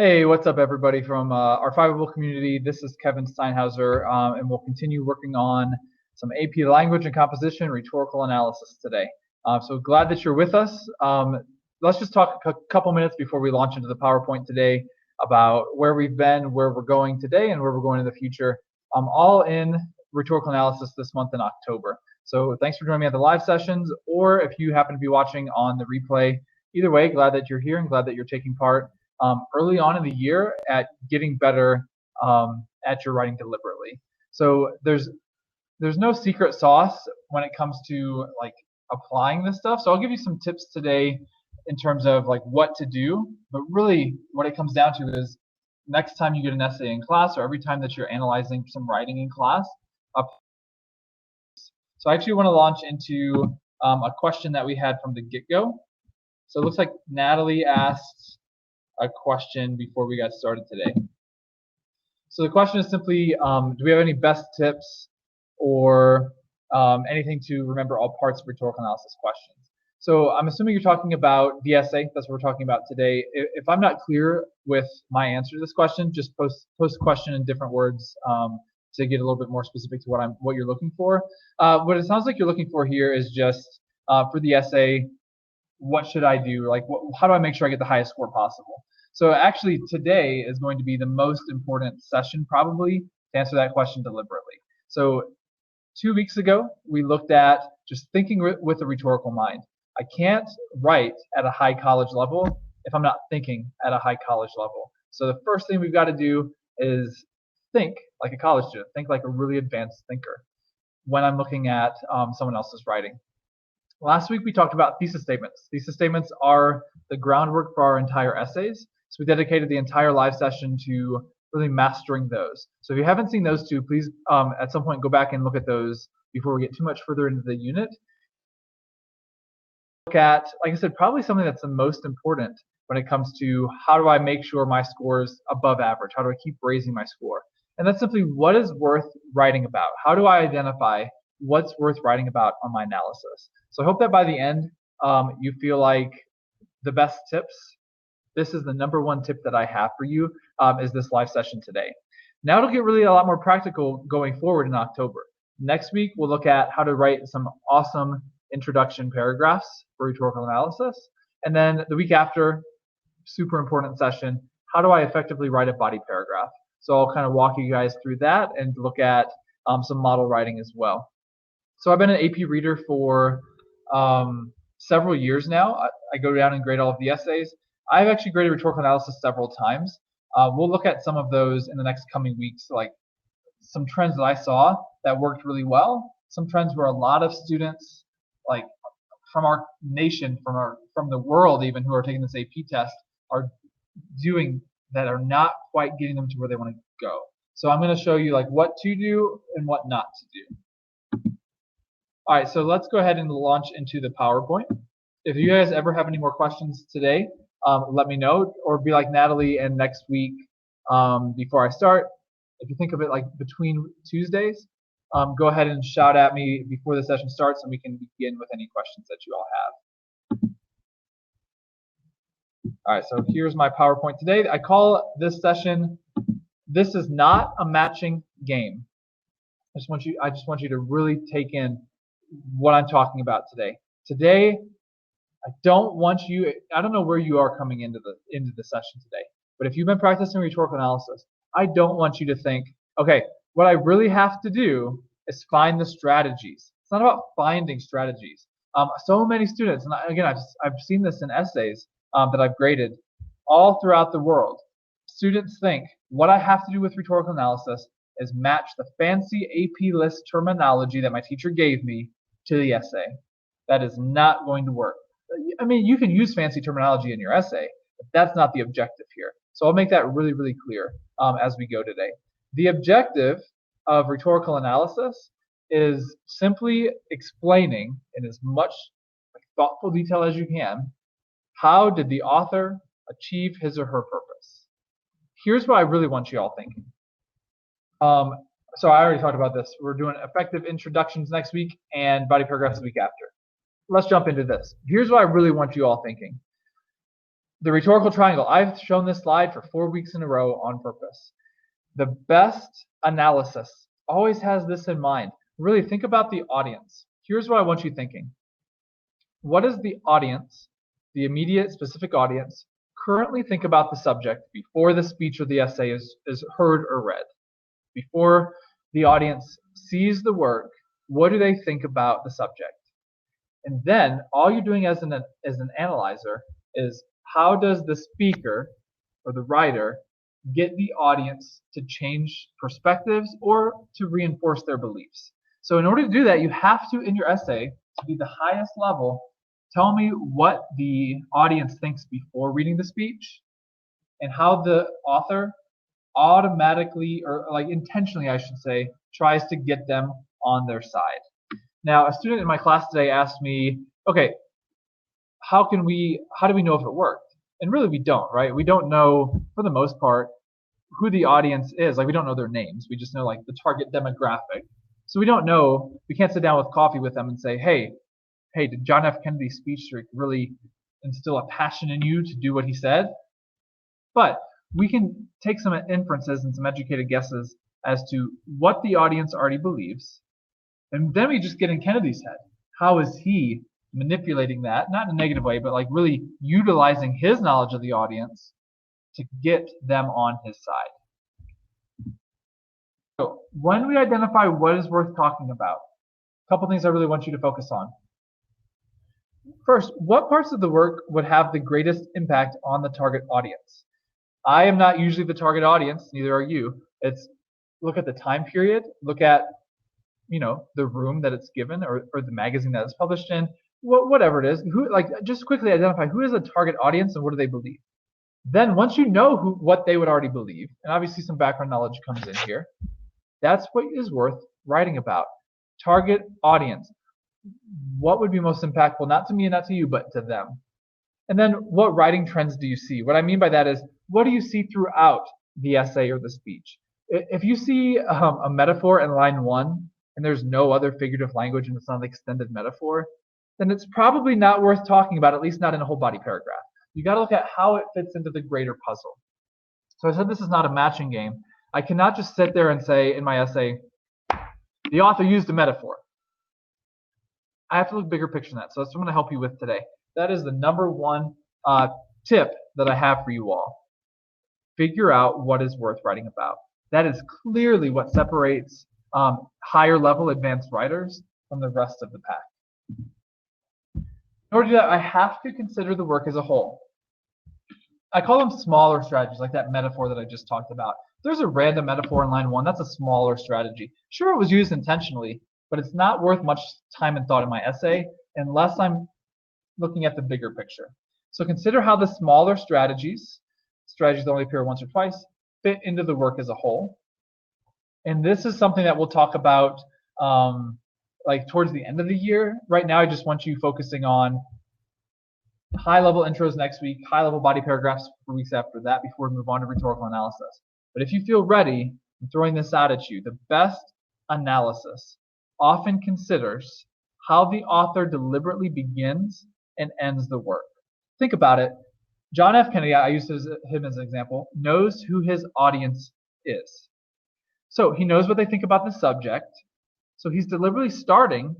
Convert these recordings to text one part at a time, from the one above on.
Hey, what's up, everybody from our Fiveable community? This is Kevin Steinhauser, and we'll continue working on some AP language and composition, rhetorical analysis today. So glad that you're with us. Let's just talk a couple minutes before we launch into the PowerPoint today about where we've been, where we're going today, and where we're going in the future, all in rhetorical analysis this month in October. So thanks for joining me at the live sessions, or if you happen to be watching on the replay, either way, glad that you're here and glad that you're taking part early on in the year at getting better at your writing deliberately. So there's no secret sauce when it comes to like applying this stuff. So I'll give you some tips today in terms of like what to do, but really what it comes down to is next time you get an essay in class or every time that you're analyzing some writing in class. So I actually want to launch into a question that we had from the get-go. So it looks like Natalie asked a question before we got started today. So the question is simply, do we have any best tips or anything to remember all parts of rhetorical analysis questions? So I'm assuming you're talking about the essay. That's what we're talking about today. If I'm not clear with my answer to this question, just post a question in different words to get a little bit more specific to what you're looking for. What it sounds like you're looking for here is just for the essay, what should I do? Like, how do I make sure I get the highest score possible? So actually today is going to be the most important session probably to answer that question deliberately. So 2 weeks ago, we looked at just thinking with a rhetorical mind. I can't write at a high college level if I'm not thinking at a high college level. So the first thing we've got to do is think like a college student, think like a really advanced thinker when I'm looking at someone else's writing. Last week, we talked about thesis statements. Thesis statements are the groundwork for our entire essays. So we dedicated the entire live session to really mastering those. So if you haven't seen those two, please at some point go back and look at those before we get too much further into the unit. Look at, like I said, probably something that's the most important when it comes to how do I make sure my score is above average? How do I keep raising my score? And that's simply what is worth writing about? How do I identify what's worth writing about on my analysis? So I hope that by the end, you feel like the best tips. This is the #1 tip that I have for you is this live session today. Now it'll get really a lot more practical going forward in October. Next week, we'll look at how to write some awesome introduction paragraphs for rhetorical analysis. And then the week after, super important session, how do I effectively write a body paragraph? So I'll kind of walk you guys through that and look at some model writing as well. So I've been an AP reader for several years now. I go down and grade all of the essays. I've actually graded rhetorical analysis several times. We'll look at some of those in the next coming weeks, like some trends that I saw that worked really well. Some trends where a lot of students, like from our nation, from the world even, who are taking this AP test, are doing that are not quite getting them to where they want to go. So I'm going to show you like what to do and what not to do. All right, so let's go ahead and launch into the PowerPoint. If you guys ever have any more questions today, let me know, or be like Natalie and next week before I start. If you think of it like between Tuesdays, go ahead and shout at me before the session starts and we can begin with any questions that you all have. All right, so here's my PowerPoint today. I call this session, "This is not a matching game." I just want you to really take in what I'm talking about today. Today, I don't know where you are coming into the session today, but if you've been practicing rhetorical analysis, I don't want you to think, okay, what I really have to do is find the strategies. It's not about finding strategies. So many students, and again, I've seen this in essays that I've graded all throughout the world. Students think what I have to do with rhetorical analysis is match the fancy AP list terminology that my teacher gave me to the essay. That is not going to work. I mean, you can use fancy terminology in your essay, but that's not the objective here. So I'll make that really, really clear as we go today. The objective of rhetorical analysis is simply explaining in as much thoughtful detail as you can, how did the author achieve his or her purpose? Here's what I really want you all thinking. So I already talked about this. We're doing effective introductions next week and body paragraphs the week after. Let's jump into this. Here's what I really want you all thinking. The rhetorical triangle. I've shown this slide for 4 weeks in a row on purpose. The best analysis always has this in mind. Really think about the audience. Here's what I want you thinking. What does the audience, the immediate specific audience, currently think about the subject before the speech or the essay is heard or read? Before the audience sees the work, what do they think about the subject? And then all you're doing as an analyzer is how does the speaker or the writer get the audience to change perspectives or to reinforce their beliefs? So in order to do that, you have to, in your essay, to be the highest level, tell me what the audience thinks before reading the speech and how the author automatically, or like intentionally I should say, tries to get them on their side. Now, a student in my class today asked me, okay, how do we know if it worked? And really we don't, right? We don't know, for the most part, who the audience is. Like, we don't know their names. We just know like the target demographic. So we don't know, we can't sit down with coffee with them and say, hey, did John F. Kennedy's speech really instill a passion in you to do what he said? But we can take some inferences and some educated guesses as to what the audience already believes. And then we just get in Kennedy's head. How is he manipulating that? Not in a negative way, but like really utilizing his knowledge of the audience to get them on his side. So when we identify what is worth talking about, a couple things I really want you to focus on. First, what parts of the work would have the greatest impact on the target audience? I am not usually the target audience, neither are you. It's look at the time period, look at the room that it's given or the magazine that it's published in, whatever it is. Just quickly identify who is a target audience and what do they believe. Then once you know what they would already believe, and obviously some background knowledge comes in here, that's what is worth writing about. Target audience. What would be most impactful, not to me and not to you, but to them? And then what writing trends do you see? What I mean by that is, what do you see throughout the essay or the speech? If you see a metaphor in line 1 and there's no other figurative language and it's not an extended metaphor, then it's probably not worth talking about, at least not in a whole body paragraph. You got to look at how it fits into the greater puzzle. So I said this is not a matching game. I cannot just sit there and say in my essay, the author used a metaphor. I have to look bigger picture than that. So that's what I'm going to help you with today. That is the number one tip that I have for you all. Figure out what is worth writing about. That is clearly what separates higher level advanced writers from the rest of the pack. In order to do that, I have to consider the work as a whole. I call them smaller strategies, like that metaphor that I just talked about. There's a random metaphor in line 1. That's a smaller strategy. Sure, it was used intentionally, but it's not worth much time and thought in my essay unless I'm looking at the bigger picture. So consider how the smaller strategies that only appear once or twice, fit into the work as a whole. And this is something that we'll talk about like towards the end of the year. Right now, I just want you focusing on high-level intros next week, high-level body paragraphs for weeks after that before we move on to rhetorical analysis. But if you feel ready, I'm throwing this out at you. The best analysis often considers how the author deliberately begins and ends the work. Think about it. John F. Kennedy, I used him as an example, knows who his audience is. So he knows what they think about the subject. So he's deliberately starting,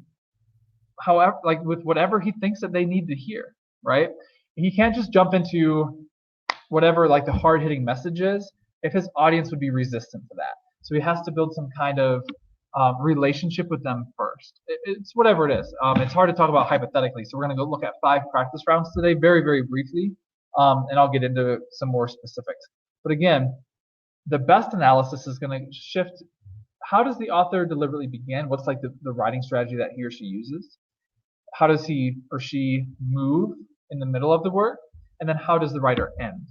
however, like with whatever he thinks that they need to hear, right? He can't just jump into whatever like the hard-hitting message is if his audience would be resistant to that. So he has to build some kind of relationship with them first. It's whatever it is. It's hard to talk about hypothetically, so we're going to go look at 5 practice rounds today, very, very briefly, and I'll get into some more specifics. But again, the best analysis is going to shift. How does the author deliberately begin? What's like the writing strategy that he or she uses? How does he or she move in the middle of the work? And then how does the writer end?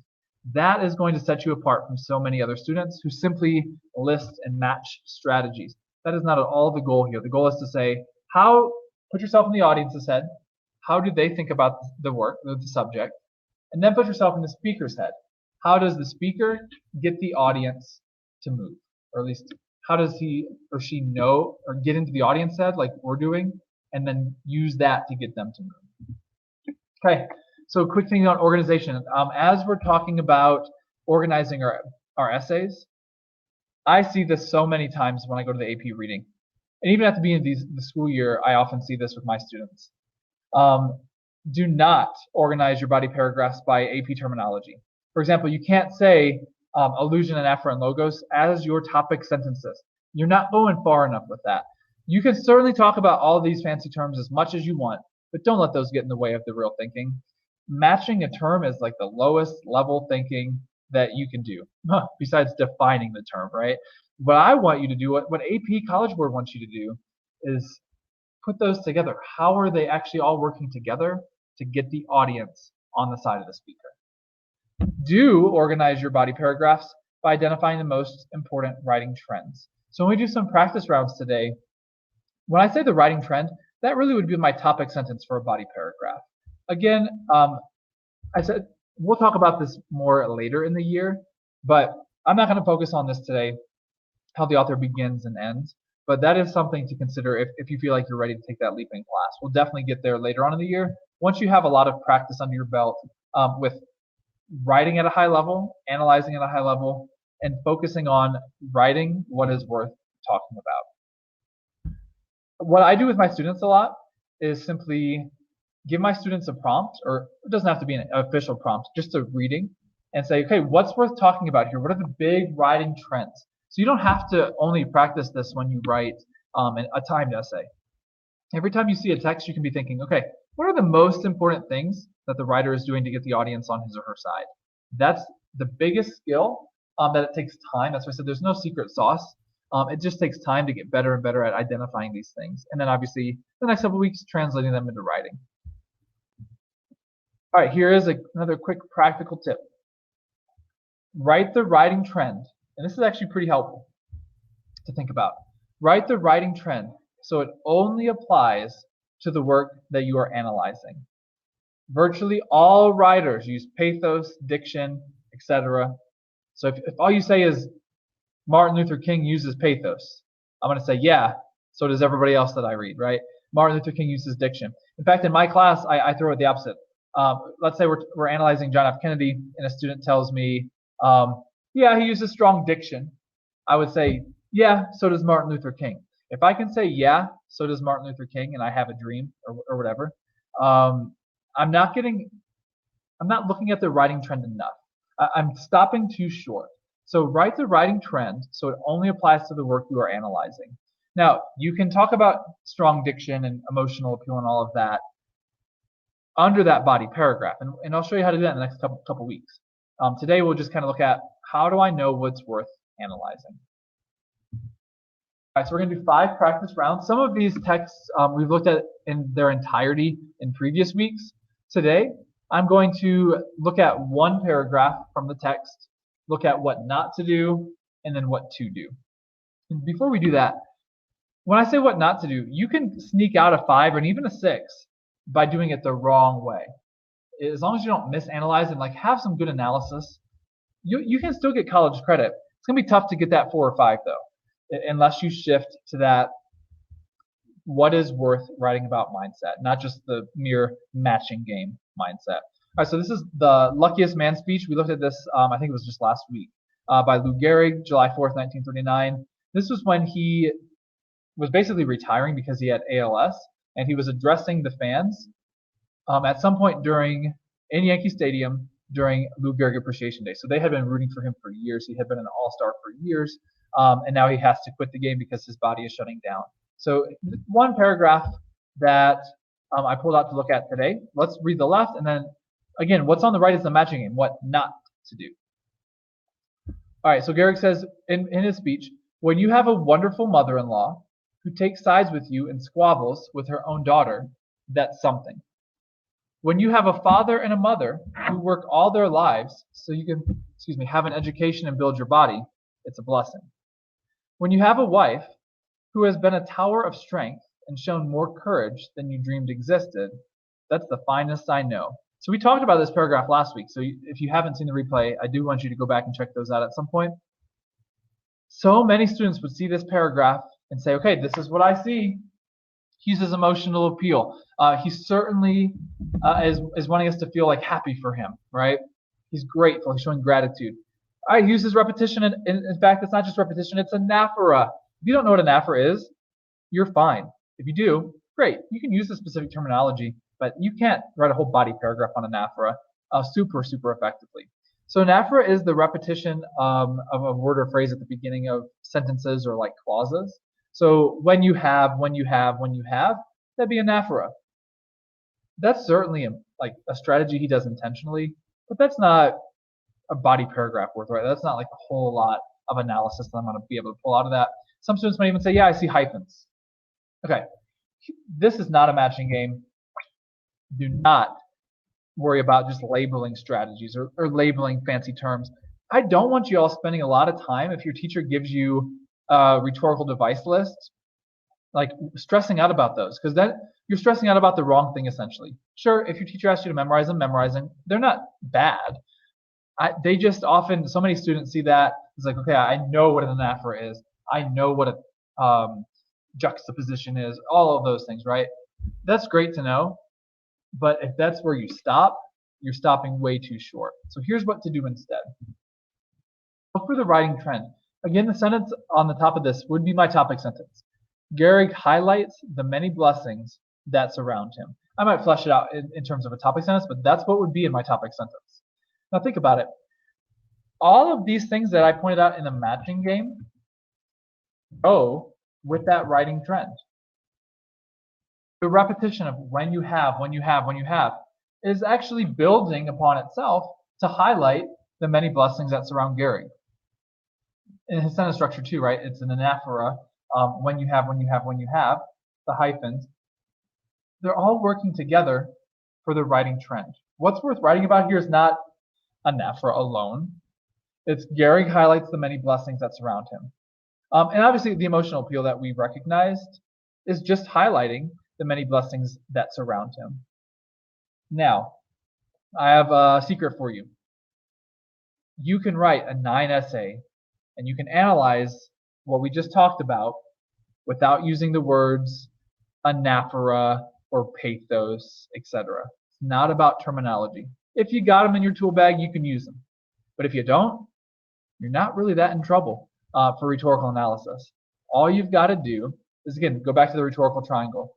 That is going to set you apart from so many other students who simply list and match strategies. That is not at all the goal here. The goal is to say, put yourself in the audience's head. How do they think about the work, the subject? And then put yourself in the speaker's head. How does the speaker get the audience to move? Or at least, how does he or she know or get into the audience head like we're doing, and then use that to get them to move? Okay, So quick thing on organization. As we're talking about organizing our essays, I see this so many times when I go to the AP reading. And even at the beginning of the school year, I often see this with my students. Do not organize your body paragraphs by AP terminology. For example, you can't say allusion, anaphora, and logos as your topic sentences. You're not going far enough with that. You can certainly talk about all these fancy terms as much as you want, but don't let those get in the way of the real thinking. Matching a term is like the lowest level thinking that you can do, besides defining the term, right? What I want you to do, what AP College Board wants you to do, is put those together. How are they actually all working together to get the audience on the side of the speaker? Do organize your body paragraphs by identifying the most important writing trends. So when we do some practice rounds today, when I say the writing trend, that really would be my topic sentence for a body paragraph. Again, I said we'll talk about this more later in the year, but I'm not going to focus on this today, how the author begins and ends. But that is something to consider if you feel like you're ready to take that leap in class. We'll definitely get there later on in the year. Once you have a lot of practice under your belt with writing at a high level, analyzing at a high level, and focusing on writing what is worth talking about. What I do with my students a lot is simply give my students a prompt, or it doesn't have to be an official prompt, just a reading, and say, okay, what's worth talking about here? What are the big writing trends? So you don't have to only practice this when you write a timed essay. Every time you see a text, you can be thinking, okay, what are the most important things that the writer is doing to get the audience on his or her side? That's the biggest skill that it takes time. That's why I said there's no secret sauce. It just takes time to get better and better at identifying these things. And then obviously the next couple of weeks, translating them into writing. All right, here is another quick practical tip. Write the writing trend. And this is actually pretty helpful to think about. Write the writing trend so it only applies to the work that you are analyzing. Virtually all writers use pathos, diction, etc. So if all you say is Martin Luther King uses pathos, I'm going to say, yeah, so does everybody else that I read, right? Martin Luther King uses diction. In fact, in my class, I throw it the opposite. Let's say we're analyzing John F. Kennedy, and a student tells me, yeah, he uses strong diction. I would say, yeah, so does Martin Luther King. If I can say, yeah, so does Martin Luther King, and I have a dream or whatever, I'm not looking at the writing trend enough. I'm stopping too short. So write the writing trend so it only applies to the work you are analyzing. Now, you can talk about strong diction and emotional appeal and all of that under that body paragraph, and I'll show you how to do that in the next couple weeks. Today, we'll just kind of look at how do I know what's worth analyzing. All right, so we're going to do 5 practice rounds. Some of these texts we've looked at in their entirety in previous weeks. Today, I'm going to look at one paragraph from the text, look at what not to do, and then what to do. And before we do that, when I say what not to do, you can sneak out a 5 and even a 6 by doing it the wrong way. As long as you don't misanalyze and have some good analysis, you can still get college credit. It's going to be tough to get that 4 or 5 though, unless you shift to that what is worth writing about mindset, not just the mere matching game mindset. All right, so this is the luckiest man speech. We looked at this, I think it was just last week, by Lou Gehrig, July 4th, 1939. This was when he was basically retiring because he had ALS, and he was addressing the fans at some point in Yankee Stadium during Lou Gehrig Appreciation Day. So they had been rooting for him for years. He had been an all-star for years, and now he has to quit the game because his body is shutting down. So one paragraph that I pulled out to look at today. Let's read the left, and then again, what's on the right is the matching game, what not to do. All right, so Gehrig says in his speech, when you have a wonderful mother-in-law who takes sides with you and squabbles with her own daughter, that's something. When you have a father and a mother who work all their lives so you can, have an education and build your body, it's a blessing. When you have a wife who has been a tower of strength and shown more courage than you dreamed existed, that's the finest I know. So we talked about this paragraph last week. So if you haven't seen the replay, I do want you to go back and check those out at some point. So many students would see this paragraph and say, okay, this is what I see. He uses emotional appeal. He certainly is wanting us to feel like happy for him, right? He's grateful. He's showing gratitude. All right, he uses repetition. And in fact, it's not just repetition, it's anaphora. If you don't know what anaphora is, you're fine. If you do, great. You can use the specific terminology, but you can't write a whole body paragraph on anaphora super effectively. So anaphora is the repetition of a word or phrase at the beginning of sentences or like clauses. So when you have, that'd be anaphora. That's certainly a strategy he does intentionally, but that's not a body paragraph worth, right? That's not like a whole lot of analysis that I'm going to be able to pull out of that. Some students might even say, yeah, I see hyphens. Okay, this is not a matching game. Do not worry about just labeling strategies or labeling fancy terms. I don't want you all spending a lot of time if your teacher gives you a rhetorical device list, like stressing out about those, because then you're stressing out about the wrong thing essentially. Sure, if your teacher asks you to memorize them, memorize them. They're not bad. They just often, so many students see that, it's like, okay, I know what an anaphora is. I know what a juxtaposition is, all of those things, right? That's great to know, but if that's where you stop, you're stopping way too short. So here's what to do instead. Look for the writing trend. Again, the sentence on the top of this would be my topic sentence. Gehrig highlights the many blessings that surround him. I might flesh it out in terms of a topic sentence, but that's what would be in my topic sentence. Now think about it. All of these things that I pointed out in the matching game go with that writing trend. The repetition of when you have is actually building upon itself to highlight the many blessings that surround Gehrig. In his sentence structure too, right? It's an anaphora. When you have, the hyphens. They're all working together for the writing trend. What's worth writing about here is not anaphora alone. It's Gehrig highlights the many blessings that surround him. And obviously the emotional appeal that we recognized is just highlighting the many blessings that surround him. Now, I have a secret for you. You can write a 9 essay and you can analyze what we just talked about without using the words anaphora or pathos, etc. It's not about terminology. If you got them in your tool bag, you can use them. But if you don't, you're not really that in trouble for rhetorical analysis. All you've got to do is, again, go back to the rhetorical triangle.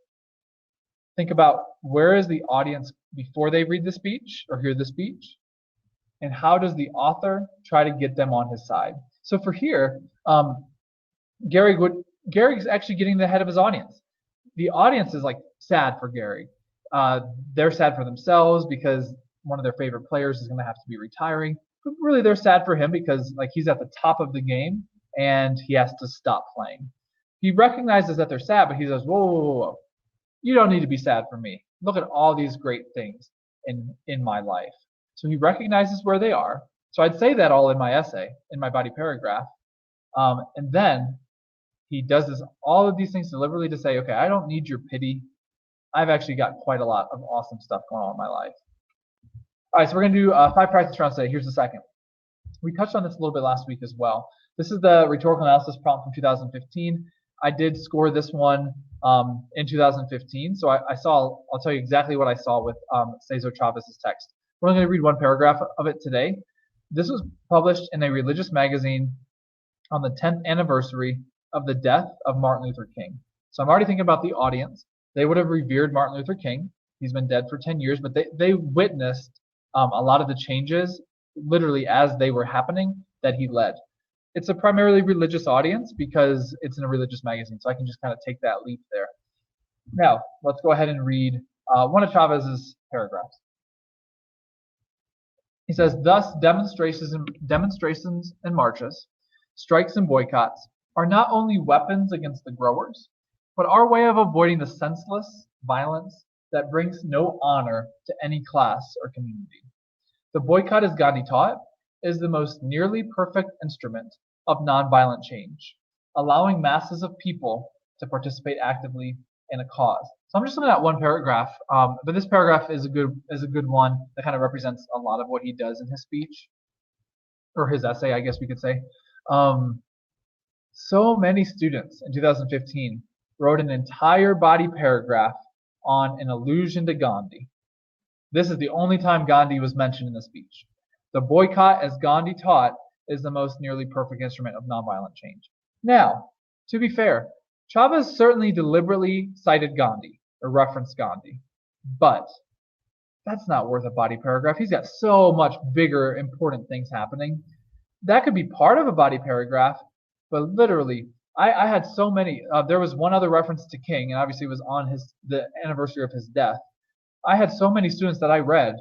Think about where is the audience before they read the speech or hear the speech, and how does the author try to get them on his side. So for here, Gehrig's actually getting the head of his audience. The audience is like sad for Gehrig. They're sad for themselves because one of their favorite players is going to have to be retiring. But really, they're sad for him because like he's at the top of the game and he has to stop playing. He recognizes that they're sad, but he says, whoa. You don't need to be sad for me. Look at all these great things in my life. So he recognizes where they are. So I'd say that all in my essay, in my body paragraph. And then he does all of these things deliberately to say, okay, I don't need your pity. I've actually got quite a lot of awesome stuff going on in my life. All right, so we're going to do 5 practice rounds today. Here's the second. We touched on this a little bit last week as well. This is the rhetorical analysis prompt from 2015. I did score this one in 2015. So I'll tell you exactly what I saw with Cesar Chavez's text. We're only going to read one paragraph of it today. This was published in a religious magazine on the 10th anniversary of the death of Martin Luther King. So I'm already thinking about the audience. They would have revered Martin Luther King. He's been dead for 10 years, but they witnessed a lot of the changes literally as they were happening that he led. It's a primarily religious audience because it's in a religious magazine, so I can just kind of take that leap there. Now, let's go ahead and read one of Chavez's paragraphs. He says, thus demonstrations and marches, strikes and boycotts are not only weapons against the growers, but our way of avoiding the senseless violence that brings no honor to any class or community. The boycott, as Gandhi taught, is the most nearly perfect instrument of nonviolent change, allowing masses of people to participate actively in a cause. So I'm just looking at one paragraph, but this paragraph is a good one that kind of represents a lot of what he does in his speech, or his essay, I guess we could say. So many students in 2015 wrote an entire body paragraph on an allusion to Gandhi. This is the only time Gandhi was mentioned in the speech. The boycott, as Gandhi taught, is the most nearly perfect instrument of nonviolent change. Now, to be fair, Chavez certainly deliberately cited Gandhi or referenced Gandhi, but that's not worth a body paragraph. He's got so much bigger, important things happening. That could be part of a body paragraph, but literally, I had so many. There was one other reference to King, and obviously it was on the anniversary of his death. I had so many students that I read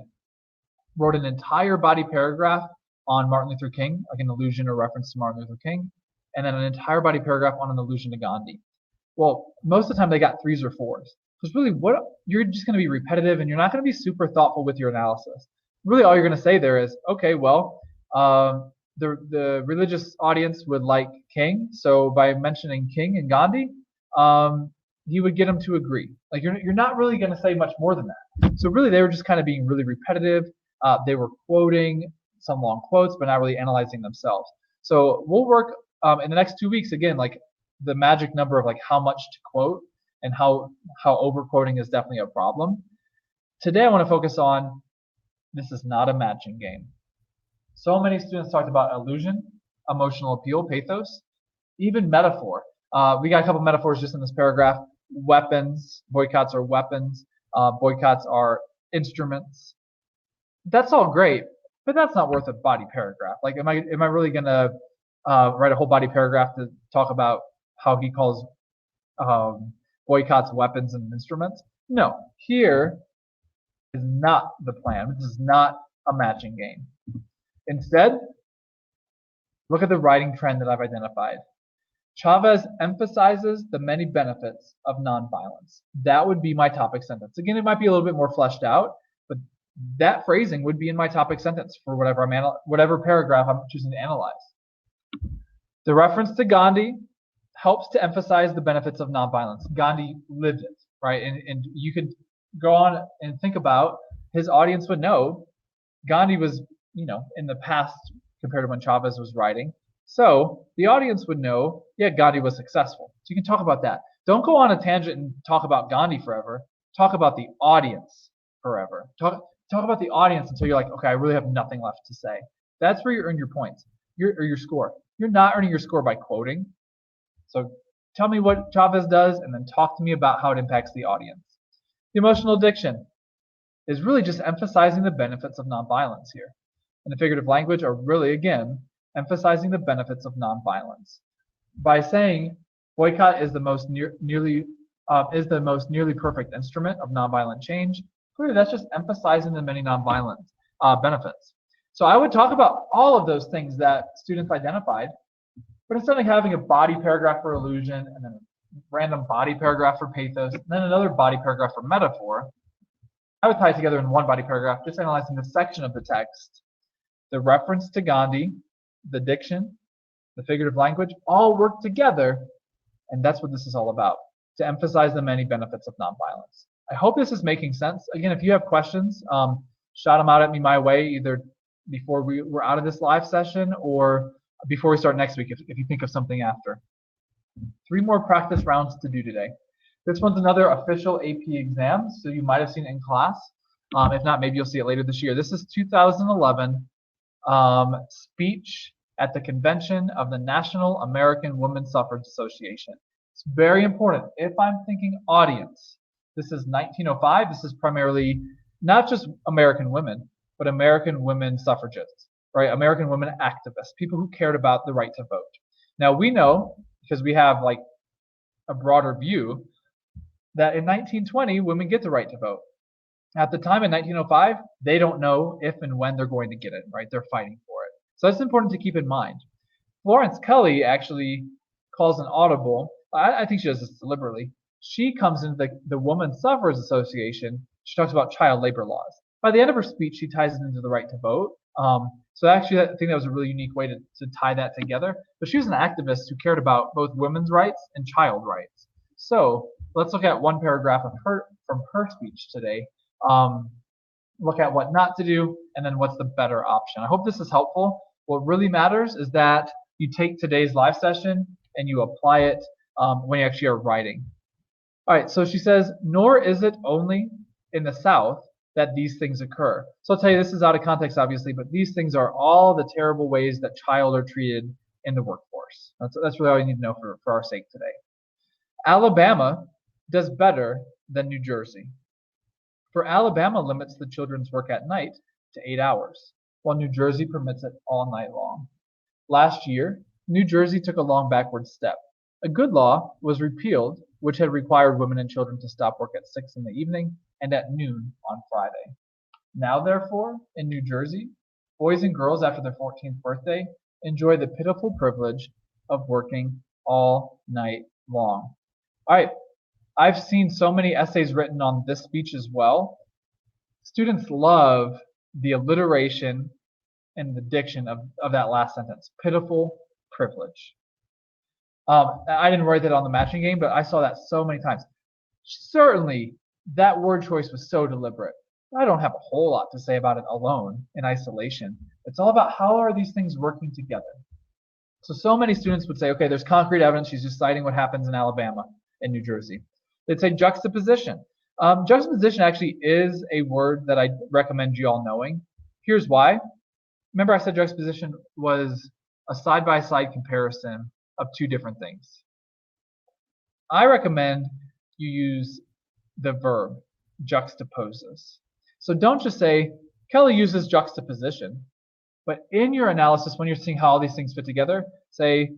wrote an entire body paragraph on Martin Luther King, like an allusion or reference to Martin Luther King, and then an entire body paragraph on an allusion to Gandhi. Well, most of the time they got 3s or 4s. So it's really you're just going to be repetitive, and you're not going to be super thoughtful with your analysis. Really, all you're going to say there is, okay, well, the religious audience would like King, so by mentioning King and Gandhi, he would get them to agree. Like you're not really going to say much more than that. So really, they were just kind of being really repetitive. They were quoting some long quotes, but not really analyzing themselves. So we'll work in the next 2 weeks again, like the magic number of like how much to quote and how overquoting is definitely a problem. Today I want to focus on this is not a matching game. So many students talked about allusion, emotional appeal, pathos, even metaphor. We got a couple metaphors just in this paragraph. Weapons, boycotts are weapons. Boycotts are instruments. That's all great, but that's not worth a body paragraph. Like, am I really gonna write a whole body paragraph to talk about how he calls boycotts weapons and instruments? No, here is not the plan. This is not a matching game. Instead, look at the writing trend that I've identified. Chavez emphasizes the many benefits of nonviolence. That would be my topic sentence. Again, it might be a little bit more fleshed out, but that phrasing would be in my topic sentence for whatever paragraph I'm choosing to analyze. The reference to Gandhi helps to emphasize the benefits of nonviolence. Gandhi lived it, right? And you could go on and think about his audience would know Gandhi was, in the past compared to when Chavez was writing. So the audience would know, yeah, Gandhi was successful. So you can talk about that. Don't go on a tangent and talk about Gandhi forever. Talk about the audience forever. Talk about the audience until you're like, okay, I really have nothing left to say. That's where you earn your points, or your score. You're not earning your score by quoting. So tell me what Chavez does, and then talk to me about how it impacts the audience. The emotional diction is really just emphasizing the benefits of nonviolence here. And the figurative language are really, again, emphasizing the benefits of nonviolence. By saying boycott is the most nearly perfect instrument of nonviolent change, clearly that's just emphasizing the many nonviolent benefits. So I would talk about all of those things that students identified, but instead of having a body paragraph for allusion and then a random body paragraph for pathos, and then another body paragraph for metaphor, I would tie it together in one body paragraph, just analyzing the section of the text. The reference to Gandhi, the diction, the figurative language, all work together, and that's what this is all about, to emphasize the many benefits of nonviolence. I hope this is making sense. Again, if you have questions, shout them out at me my way, either before we're out of this live session or before we start next week, if you think of something after. 3 more practice rounds to do today. This one's another official AP exam, so you might have seen it in class. If not, maybe you'll see it later this year. This is 2011 speech at the convention of the National American Women's Suffrage Association. It's very important. If I'm thinking audience, this is 1905. This is primarily not just American women, but American women suffragists, right? American women activists, people who cared about the right to vote. Now we know, because we have like a broader view, that in 1920, women get the right to vote. At the time in 1905, they don't know if and when they're going to get it, right? They're fighting for it. So that's important to keep in mind. Florence Kelley actually calls an audible. I think she does this deliberately. She comes into the Women's Suffrage Association. She talks about child labor laws. By the end of her speech, she ties it into the right to vote. So actually, I think that was a really unique way to tie that together. But she was an activist who cared about both women's rights and child rights. So let's look at one paragraph from her speech today. Look at what not to do, and then what's the better option. I hope this is helpful. What really matters is that you take today's live session and you apply it when you actually are writing. All right, so she says, nor is it only in the South that these things occur. So I'll tell you, this is out of context, obviously, but these things are all the terrible ways that child are treated in the workforce. That's really all you need to know for our sake today. Alabama does better than New Jersey. For Alabama limits the children's work at night to 8 hours, while New Jersey permits it all night long. Last year, New Jersey took a long backward step. A good law was repealed, which had required women and children to stop work at 6 in the evening and at noon on Friday. Now, therefore, in New Jersey, boys and girls after their 14th birthday enjoy the pitiful privilege of working all night long. All right, I've seen so many essays written on this speech as well. Students love the alliteration and the diction of that last sentence, pitiful privilege. I didn't write that on the matching game, but I saw that so many times. Certainly, that word choice was so deliberate. I don't have a whole lot to say about it alone in isolation. It's all about how are these things working together. So many students would say, okay, there's concrete evidence. She's just citing what happens in Alabama and New Jersey. They'd say juxtaposition. Juxtaposition actually is a word that I recommend you all knowing. Here's why. Remember I said juxtaposition was a side-by-side comparison of two different things. I recommend you use the verb juxtaposes. So don't just say, Kelly uses juxtaposition, but in your analysis, when you're seeing how all these things fit together, say,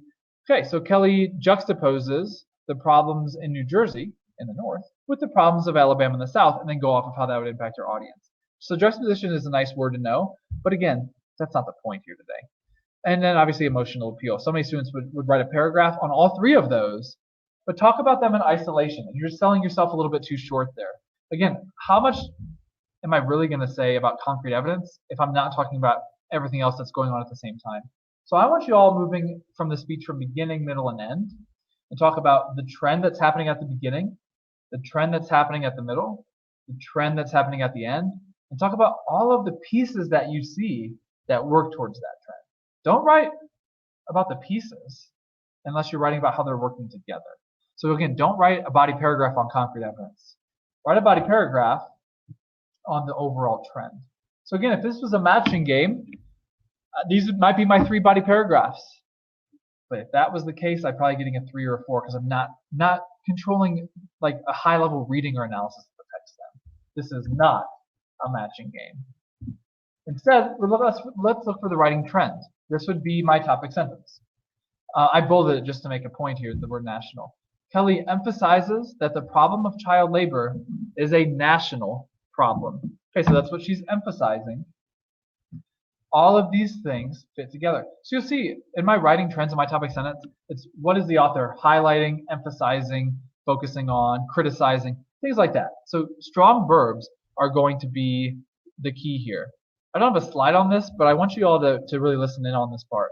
okay, so Kelly juxtaposes the problems in New Jersey in the north with the problems of Alabama in the south, and then go off of how that would impact your audience. So juxtaposition is a nice word to know, but again, that's not the point here today. And then obviously emotional appeal. So many students would write a paragraph on all three of those, but talk about them in isolation. And you're selling yourself a little bit too short there. Again, how much am I really going to say about concrete evidence if I'm not talking about everything else that's going on at the same time? So I want you all moving from the speech from beginning, middle, and end, and talk about the trend that's happening at the beginning, the trend that's happening at the middle, the trend that's happening at the end, and talk about all of the pieces that you see that work towards that trend. Don't write about the pieces unless you're writing about how they're working together. So again, don't write a body paragraph on concrete evidence. Write a body paragraph on the overall trend. So again, if this was a matching game, these might be my 3 body paragraphs. But if that was the case, I'd probably getting a 3 or a 4 because I'm not controlling like a high level reading or analysis of the text then. This is not a matching game. Instead, let's look for the writing trend. This would be my topic sentence. I bolded it just to make a point here, the word national. Kelly emphasizes that the problem of child labor is a national problem. Okay, so that's what she's emphasizing. All of these things fit together. So you'll see in my writing trends in my topic sentence, it's what is the author highlighting, emphasizing, focusing on, criticizing, things like that. So strong verbs are going to be the key here. I don't have a slide on this, but I want you all to really listen in on this part.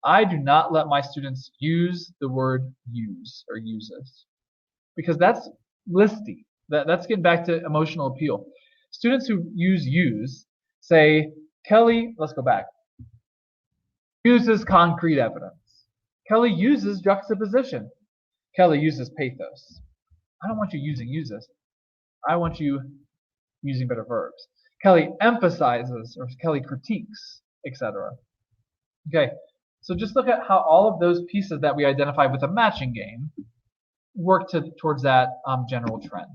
I do not let my students use the word use or uses because that's listy. That's getting back to emotional appeal. Students who use say, Kelly, let's go back, uses concrete evidence. Kelly uses juxtaposition. Kelly uses pathos. I don't want you using uses. I want you using better verbs. Kelly emphasizes or Kelly critiques, etc. Okay, so just look at how all of those pieces that we identified with a matching game work towards that general trend.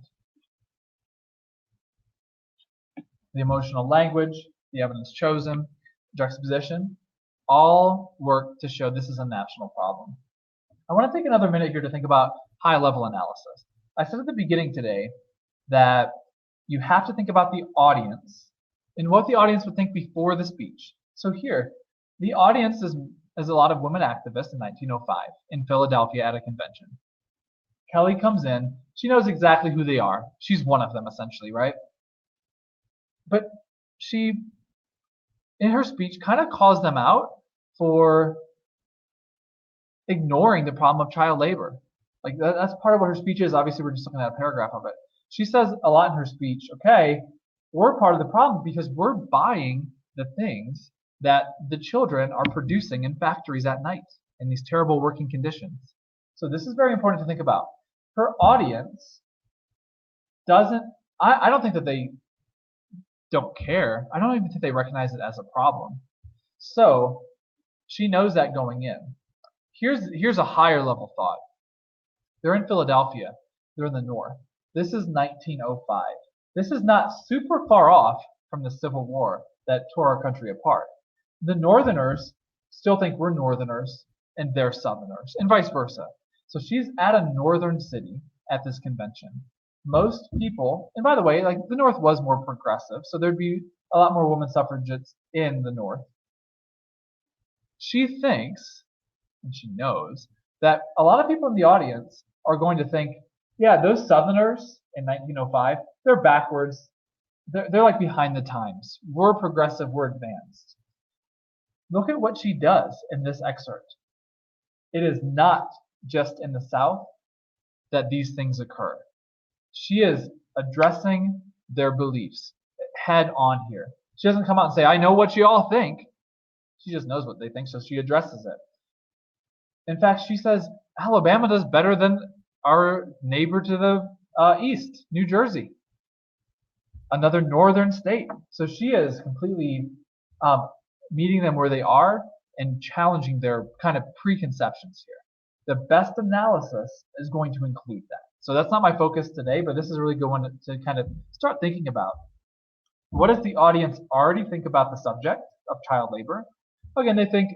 The emotional language, the evidence chosen, juxtaposition, all work to show this is a national problem. I want to take another minute here to think about high-level analysis. I said at the beginning today that you have to think about the audience and what the audience would think before the speech. So here, the audience is a lot of women activists in 1905 in Philadelphia at a convention. Kelly comes in. She knows exactly who they are. She's one of them, essentially, right? But she, in her speech, kind of calls them out for ignoring the problem of child labor. Like that's part of what her speech is. Obviously, we're just looking at a paragraph of it. She says a lot in her speech, okay, we're part of the problem because we're buying the things that the children are producing in factories at night in these terrible working conditions. So this is very important to think about. her audience doesn't, I don't think that they don't care. I don't even think they recognize it as a problem. So she knows that going in. Here's a higher level thought. They're in Philadelphia. They're in the North. This is 1905. This is not super far off from the Civil War that tore our country apart. The Northerners still think we're Northerners and they're Southerners, and vice versa. So she's at a northern city at this convention. Most people, and by the way, like the North was more progressive, so there'd be a lot more women suffragists in the North. She thinks, and she knows, that a lot of people in the audience are going to think, yeah, those Southerners in 1905, they're backwards. They're like behind the times. We're progressive, we're advanced. Look at what she does in this excerpt. It is not just in the South that these things occur. She is addressing their beliefs head on here. She doesn't come out and say, I know what you all think. She just knows what they think, so she addresses it. In fact, she says, Alabama does better than our neighbor to the east, New Jersey, another northern state. So she is completely meeting them where they are and challenging their kind of preconceptions here. The best analysis is going to include that. So that's not my focus today, but this is a really good one to kind of start thinking about. What does the audience already think about the subject of child labor? Again, they think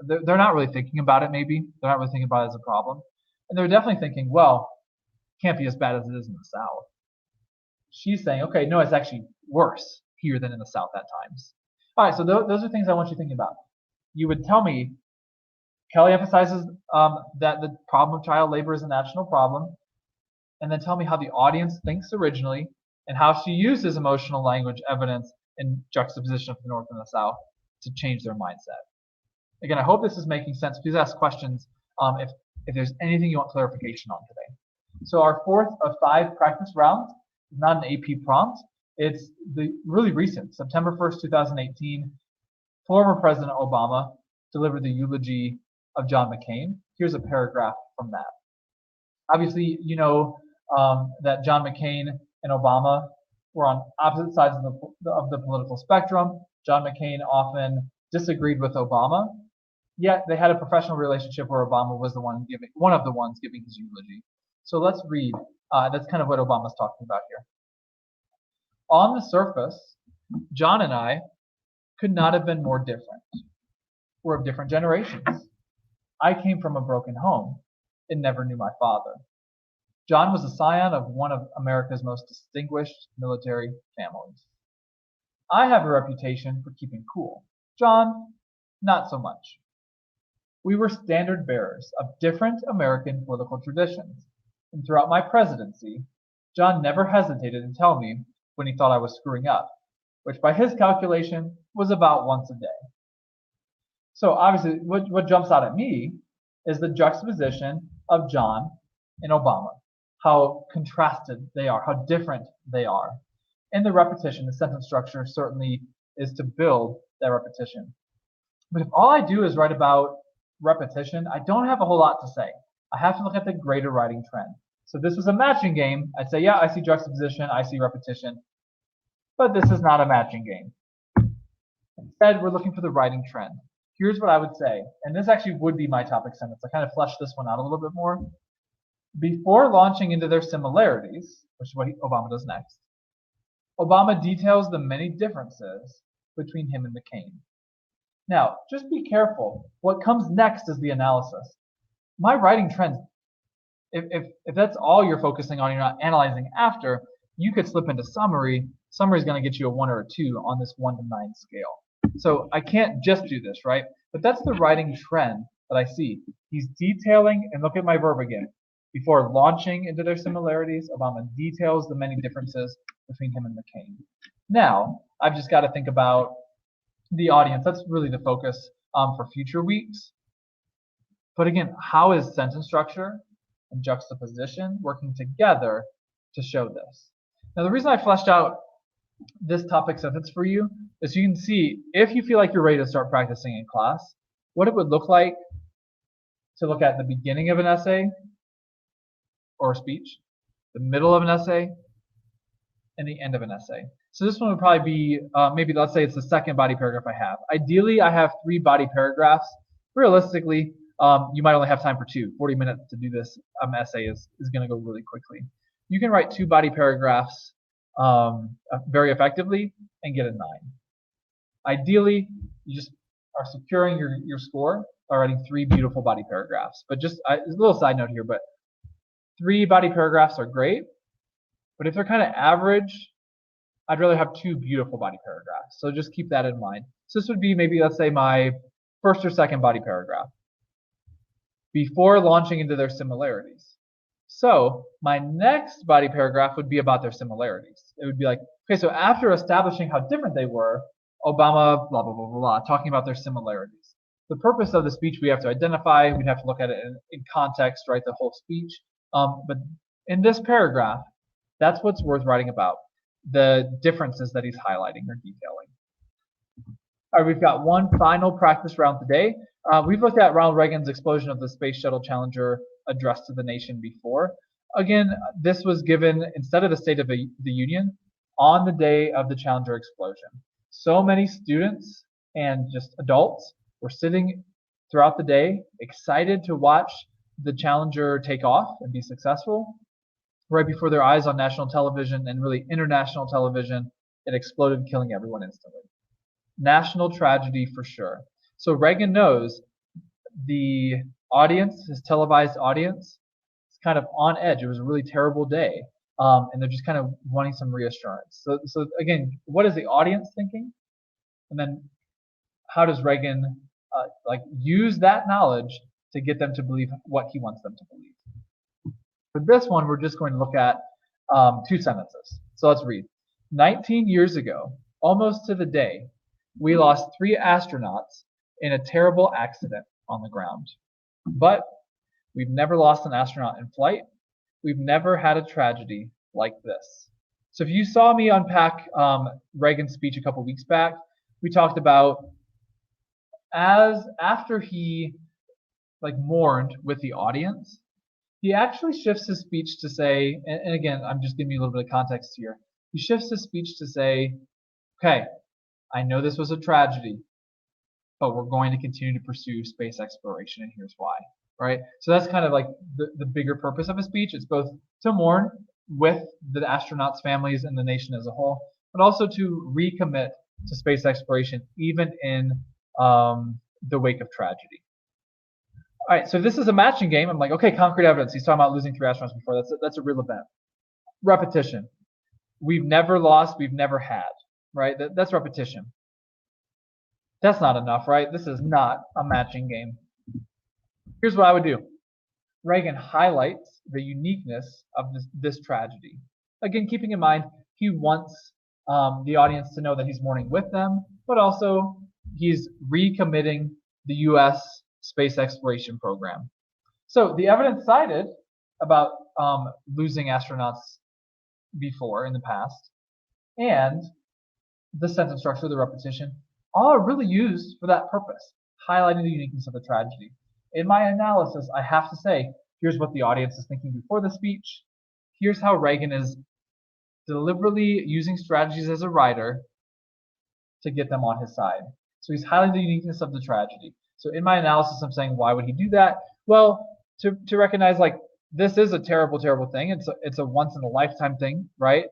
they're not really thinking about it maybe. They're not really thinking about it as a problem. And they're definitely thinking, well, it can't be as bad as it is in the South. She's saying, okay, no, it's actually worse here than in the South at times. All right, so those are things I want you to think about. You would tell me, Kelley emphasizes that the problem of child labor is a national problem, and then tell me how the audience thinks originally and how she uses emotional language evidence in juxtaposition of the North and the South to change their mindset. Again, I hope this is making sense. Please ask questions if there's anything you want clarification on today. So our fourth of 5 practice rounds is not an AP prompt. It's the really recent, September 1st, 2018, former President Obama delivered the eulogy of John McCain. Here's a paragraph from that. Obviously, you know that John McCain and Obama were on opposite sides of the political spectrum. John McCain often disagreed with Obama, yet they had a professional relationship where Obama was one of the ones giving his eulogy. So let's read. That's kind of what Obama's talking about here. On the surface, John and I could not have been more different. We're of different generations. I came from a broken home and never knew my father. John was a scion of one of America's most distinguished military families. I have a reputation for keeping cool. John, not so much. We were standard bearers of different American political traditions, and throughout my presidency, John never hesitated to tell me when he thought I was screwing up, which by his calculation was about once a day. So obviously, what jumps out at me is the juxtaposition of John and Obama, how contrasted they are, how different they are. And the repetition, the sentence structure certainly is to build that repetition. But if all I do is write about repetition, I don't have a whole lot to say. I have to look at the greater writing trend. So this was a matching game. I'd say, yeah, I see juxtaposition, I see repetition, but this is not a matching game. Instead, we're looking for the writing trend. Here's what I would say, and this actually would be my topic sentence. I kind of fleshed this one out a little bit more. Before launching into their similarities, which is what Obama does next, Obama details the many differences between him and McCain. Now, just be careful. What comes next is the analysis. My writing trends, if that's all you're focusing on, you're not analyzing after, you could slip into summary. Summary is going to get you a 1 or a 2 on this 1 to 9 scale. So I can't just do this, right? But that's the writing trend that I see. He's detailing, and look at my verb again. Before launching into their similarities, Obama details the many differences between him and McCain. Now, I've just got to think about the audience. That's really the focus for future weeks. But again, how is sentence structure and juxtaposition working together to show this? Now, the reason I fleshed out this topic sentence for you is so you can see, if you feel like you're ready to start practicing in class, what it would look like to look at the beginning of an essay, or speech, the middle of an essay, and the end of an essay. So this one would probably be, maybe let's say it's the second body paragraph I have. Ideally, I have 3 body paragraphs. Realistically, you might only have time for 2. 40 minutes to do this essay is going to go really quickly. You can write 2 body paragraphs very effectively and get a 9. Ideally, you just are securing your score by writing 3 beautiful body paragraphs. But just a little side note here, but 3 body paragraphs are great. But if they're kind of average, I'd rather have 2 beautiful body paragraphs. So just keep that in mind. So this would be maybe, let's say, my first or second body paragraph before launching into their similarities. So my next body paragraph would be about their similarities. It would be like, okay, so after establishing how different they were, Obama, blah, blah, blah, blah, blah, talking about their similarities. The purpose of the speech we have to identify, we'd have to look at it in context, right, the whole speech. But in this paragraph, that's what's worth writing about, the differences that he's highlighting or detailing. All right, we've got one final practice round today. We've looked at Ronald Reagan's explosion of the Space Shuttle Challenger address to the nation before. Again, this was given instead of the State of the Union on the day of the Challenger explosion. So many students and just adults were sitting throughout the day, excited to watch the Challenger take off and be successful. Right before their eyes on national television and really international television, it exploded, killing everyone instantly. National tragedy for sure. So Reagan knows the audience, his televised audience, is kind of on edge. It was a really terrible day, and they're just kind of wanting some reassurance. So again, what is the audience thinking? And then how does Reagan use that knowledge to get them to believe what he wants them to believe? For this one, we're just going to look at 2 sentences. So let's read. 19 years ago, almost to the day, we lost 3 astronauts in a terrible accident on the ground. But we've never lost an astronaut in flight. We've never had a tragedy like this. So if you saw me unpack Reagan's speech a couple weeks back, we talked about after he mourned with the audience, he actually shifts his speech to say, and again, I'm just giving you a little bit of context here. He shifts his speech to say, okay, I know this was a tragedy, but we're going to continue to pursue space exploration, and here's why, right? So that's kind of like the bigger purpose of a speech. It's both to mourn with the astronauts' families and the nation as a whole, but also to recommit to space exploration, even in the wake of tragedy. All right, so this is a matching game. I'm like, okay, concrete evidence. He's talking about losing 3 astronauts before. That's a real event. Repetition. We've never lost. We've never had. Right? That's repetition. That's not enough, right? This is not a matching game. Here's what I would do. Reagan highlights the uniqueness of this tragedy. Again, keeping in mind, he wants the audience to know that he's mourning with them, but also he's recommitting the U.S. space exploration program. So the evidence cited about losing astronauts before in the past and the sentence structure, the repetition, all are really used for that purpose, highlighting the uniqueness of the tragedy. In my analysis, I have to say, here's what the audience is thinking before the speech. Here's how Reagan is deliberately using strategies as a writer to get them on his side. So he's highlighting the uniqueness of the tragedy. So in my analysis, I'm saying, why would he do that? Well, to recognize this is a terrible, terrible thing. It's a once in a lifetime thing, right?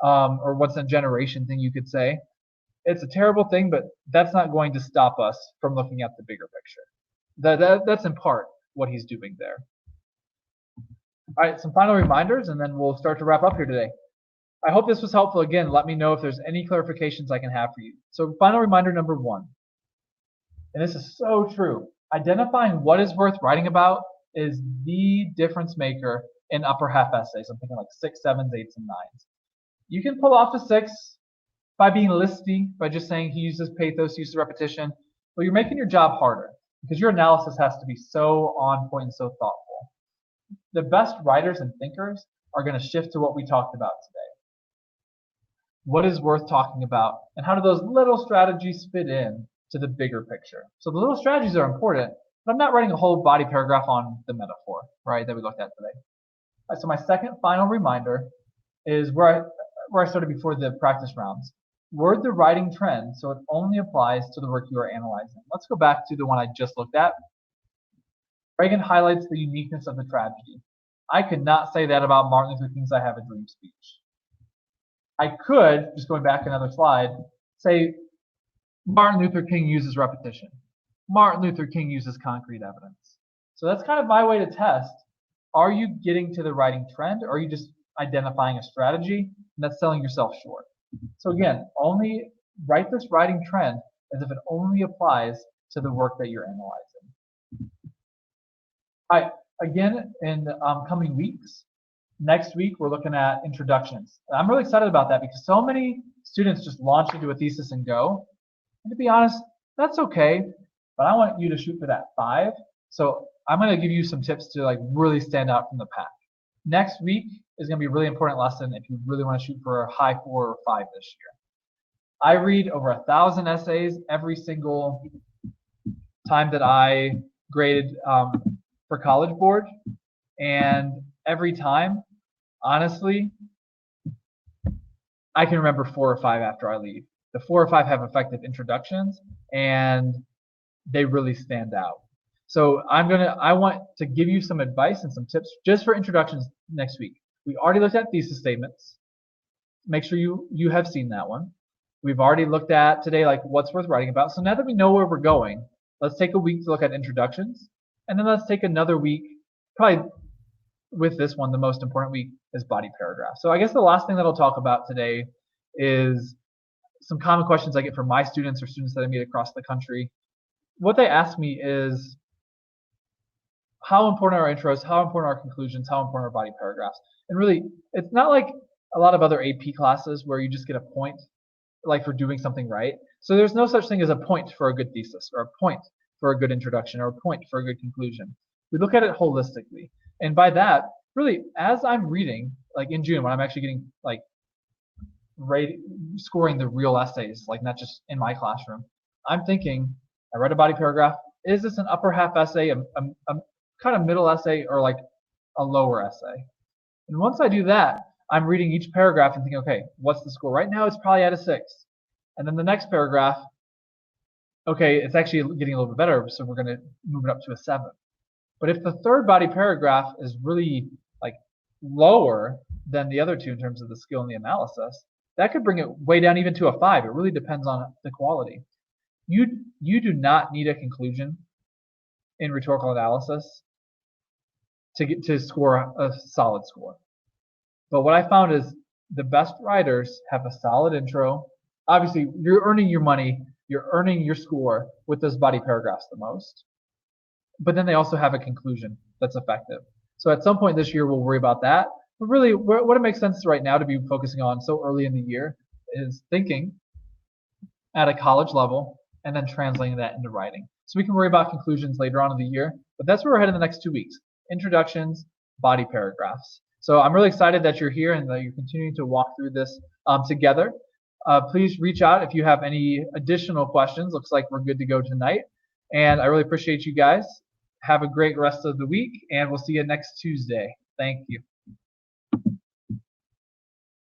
Or once in a generation thing, you could say. It's a terrible thing, but that's not going to stop us from looking at the bigger picture. That's in part what he's doing there. All right, some final reminders, and then we'll start to wrap up here today. I hope this was helpful. Again, let me know if there's any clarifications I can have for you. So final reminder number 1, and this is so true. Identifying what is worth writing about is the difference maker in upper half essays. I'm thinking 6, 7s, 8s, and 9s. You can pull off a 6 by being listy, by just saying he uses pathos, uses repetition, but you're making your job harder because your analysis has to be so on point and so thoughtful. The best writers and thinkers are going to shift to what we talked about today. What is worth talking about, and how do those little strategies fit in to the bigger picture? So the little strategies are important, but I'm not writing a whole body paragraph on the metaphor, right, that we looked at today. So my second final reminder is where I started before the practice rounds. Word the writing trend so it only applies to the work you are analyzing. Let's go back to the one I just looked at. Reagan highlights the uniqueness of the tragedy. I could not say that about Martin Luther King's I Have a Dream speech. I could, just going back another slide, say Martin Luther King uses repetition. Martin Luther King uses concrete evidence. So that's kind of my way to test. Are you getting to the writing trend, or are you just identifying a strategy, and that's selling yourself short? So again, only write this writing trend as if it only applies to the work that you're analyzing. All right, again, in coming weeks, next week we're looking at introductions. I'm really excited about that because so many students just launch into a thesis and go. And to be honest, that's okay, but I want you to shoot for that 5. So I'm going to give you some tips to like really stand out from the pack. Next week is going to be a really important lesson if you really want to shoot for a high 4 or 5 this year. I read over 1,000 essays every single time that I graded for College Board, and every time, honestly, I can remember 4 or 5 after I leave. The 4 or 5 have effective introductions, and they really stand out. So I want to give you some advice and some tips just for introductions next week. We already looked at thesis statements. Make sure you have seen that one. We've already looked at today like what's worth writing about. So now that we know where we're going, let's take a week to look at introductions, and then let's take another week, probably with this one, the most important week is body paragraph. So I guess the last thing that I'll talk about today is some common questions I get from my students or students that I meet across the country. What they ask me is, how important are our intros, how important are our conclusions, how important are body paragraphs? And really, it's not like a lot of other AP classes where you just get a point like for doing something right. So there's no such thing as a point for a good thesis, or a point for a good introduction, or a point for a good conclusion. We look at it holistically. And by that, really, as I'm reading, like in June, when I'm actually getting like scoring the real essays, like not just in my classroom, I'm thinking, I read a body paragraph. Is this an upper half essay, a kind of middle essay, or like a lower essay? And once I do that, I'm reading each paragraph and thinking, okay, what's the score? Right now, it's probably at a 6. And then the next paragraph, okay, it's actually getting a little bit better, so we're going to move it up to a 7. But if the third body paragraph is really like lower than the other two in terms of the skill and the analysis, that could bring it way down even to a 5. It really depends on the quality. You do not need a conclusion in rhetorical analysis to score a solid score. But what I found is the best writers have a solid intro. Obviously, you're earning your money, you're earning your score with those body paragraphs the most. But then they also have a conclusion that's effective. So at some point this year, we'll worry about that. But really, what it makes sense right now to be focusing on so early in the year is thinking at a college level and then translating that into writing. So we can worry about conclusions later on in the year, but that's where we're headed in the next 2 weeks. Introductions, body paragraphs. So I'm really excited that you're here and that you're continuing to walk through this together. Please reach out if you have any additional questions. Looks like we're good to go tonight. And I really appreciate you guys. Have a great rest of the week, and we'll see you next Tuesday. Thank you.